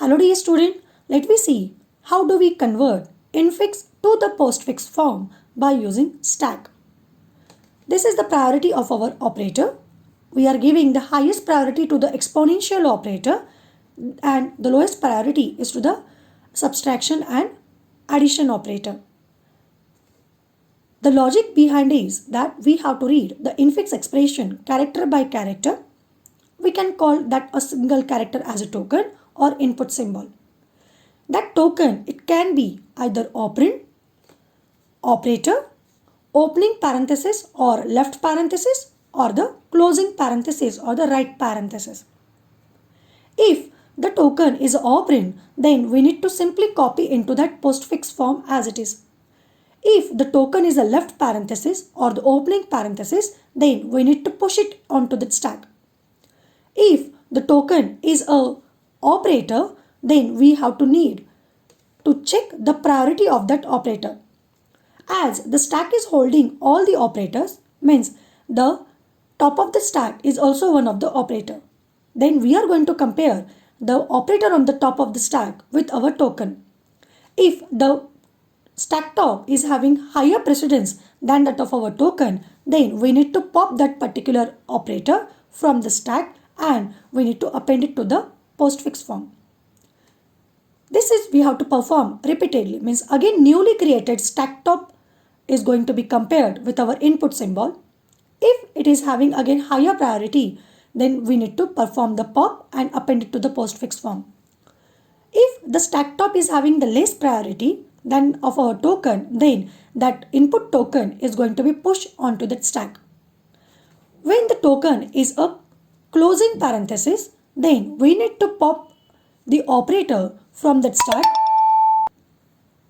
Hello dear student, let me see how do we convert infix to the postfix form by using stack. This is the priority of our operator. We are giving the highest priority to the exponential operator and the lowest priority is to the subtraction and addition operator. The logic behind is that we have to read the infix expression character by character. We can call that a single character as a token or input symbol. That token, it can be either operand, operator, opening parenthesis or left parenthesis, or the closing parenthesis or the right parenthesis. If the token is operand, then we need to simply copy into that postfix form as it is. If the token is a left parenthesis or the opening parenthesis, then we need to push it onto the stack. If the token is a operator, then we have to need to check the priority of that operator. As the stack is holding all the operators, means the top of the stack is also one of the operator. Then we are going to compare the operator on the top of the stack with our token. If the stack top is having higher precedence than that of our token, then we need to pop that particular operator from the stack and we need to append it to the postfix form. This is we have to perform repeatedly, means again newly created stack top is going to be compared with our input symbol. If it is having again higher priority, then we need to perform the pop and append it to the postfix form. If the stack top is having the less priority than of our token, then that input token is going to be pushed onto that stack. When the token is a closing parenthesis, then we need to pop the operator from that stack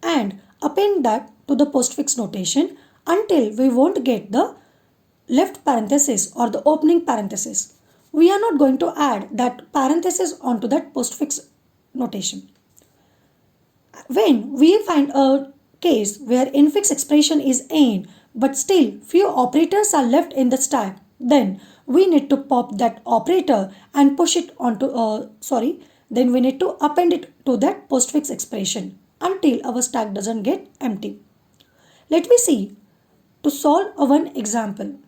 and append that to the postfix notation until we won't get the left parenthesis or the opening parenthesis. We are not going to add that parenthesis onto that postfix notation. When we find a case where infix expression is AND but still few operators are left in the stack, then we need to pop that operator and push it onto then we need to append it to that postfix expression until our stack doesn't get empty. Let me see to solve one example.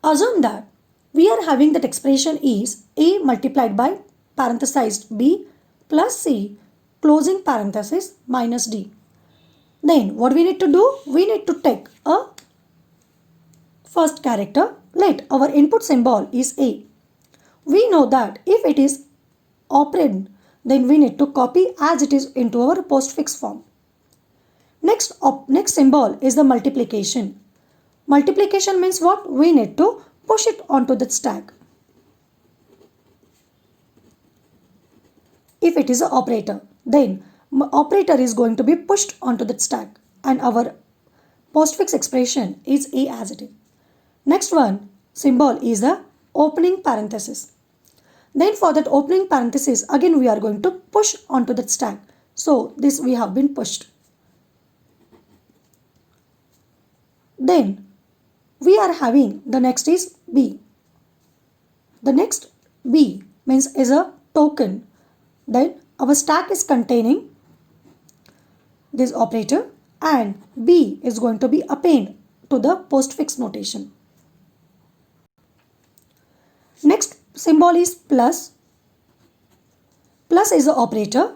Assume that we are having that expression is A multiplied by parenthesized B plus C closing parenthesis minus D. Then what we need to do? We need to take a first character. Let our input symbol is A. We know that if it is operand, then we need to copy as it is into our postfix form. Next symbol is the multiplication. Multiplication means what? We need to push it onto the stack. If it is an operator, then operator is going to be pushed onto the stack and our postfix expression is A as it is. Next one symbol is the opening parenthesis. Then for that opening parenthesis, again we are going to push onto that stack. So this we have been pushed. Then we are having the next is B. The next B means is a token. Then our stack is containing this operator and B is going to be append to the postfix notation. Next symbol is plus. Plus is the operator.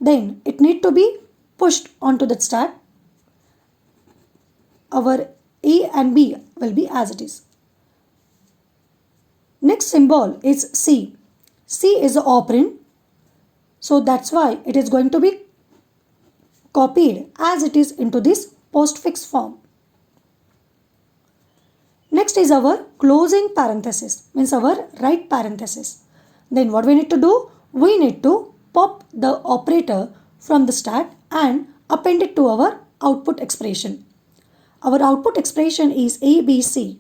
Then it need to be pushed onto the stack. Our A and B will be as it is. Next symbol is C. C is the operand. So that's why it is going to be copied as it is into this postfix form. Next is our closing parenthesis, means our right parenthesis. Then what we need to do? We need to pop the operator from the stack and append it to our output expression. Our output expression is ABC.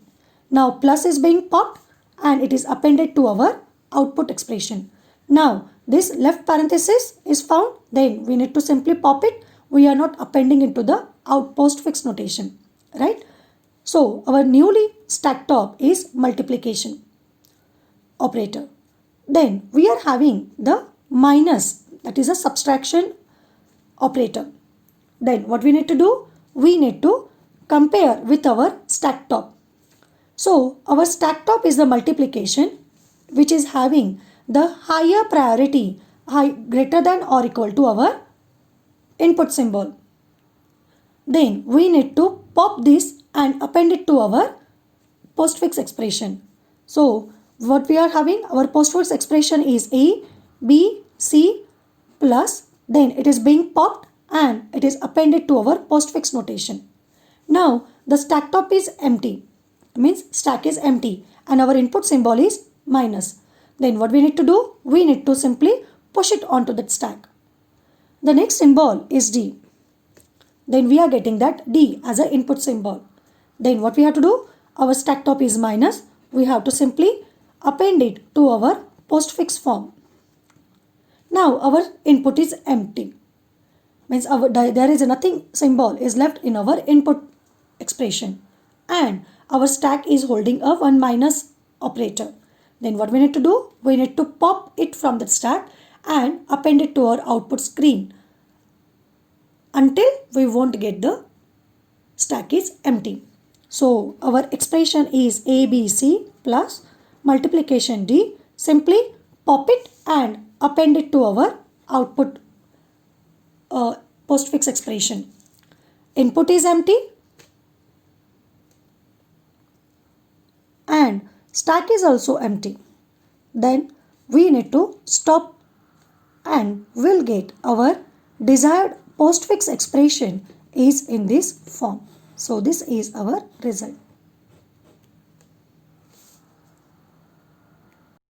Now plus is being popped and it is appended to our output expression. Now this left parenthesis is found, then we need to simply pop it. We are not appending into the postfix notation, right? So our newly stack top is multiplication operator. Then we are having the minus, that is a subtraction operator. Then what we need to do? We need to compare with our stack top. So our stack top is the multiplication which is having the higher priority, greater than or equal to our input symbol. Then we need to pop this and append it to our postfix expression. So what we are having, our postfix expression is A, B, C plus, then it is being popped and it is appended to our postfix notation. Now the stack top is empty, means stack is empty and our input symbol is minus. Then what we need to do? We need to simply push it onto that stack. The next symbol is D. Then we are getting that D as an input symbol. Then what we have to do? Our stack top is minus. We have to simply append it to our postfix form. Now our input is empty. Means there is nothing symbol is left in our input expression. And our stack is holding a 1 minus operator. Then what we need to do? We need to pop it from the stack and append it to our output screen until we won't get the stack is empty. So our expression is ABC plus multiplication D. Simply pop it and append it to our output postfix expression. Input is empty and stack is also empty. Then we need to stop and we'll get our desired postfix expression is in this form. So this is our result.